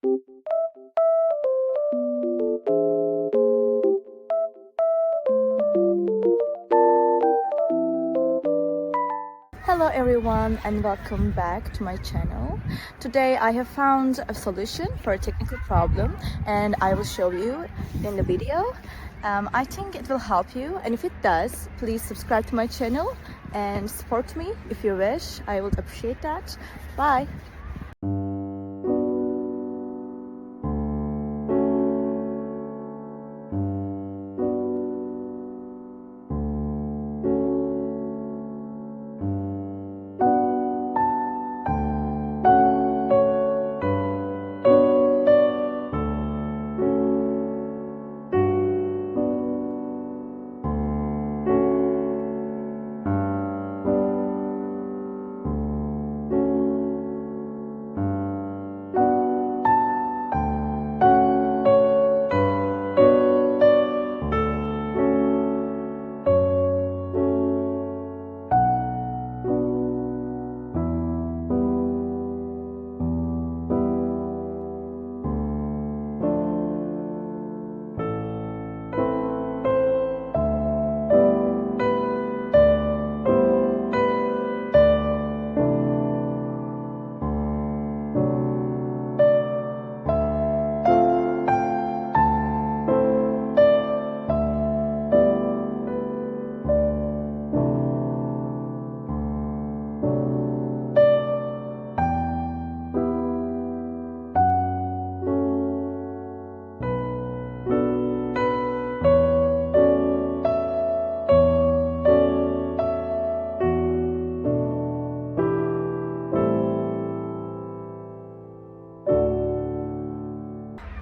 Hello everyone and welcome back to my channel. Today I have found a solution for a technical problem and I will show you in the video. I think it will help you, and if it does, please subscribe to my channel and support me if you wish. I would appreciate that. Bye!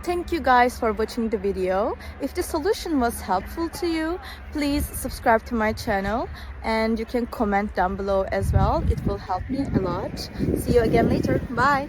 Thank you guys for watching the video. If the solution was helpful to you, please subscribe to my channel and you can comment down below as well. It will help me a lot. See you again later. Bye!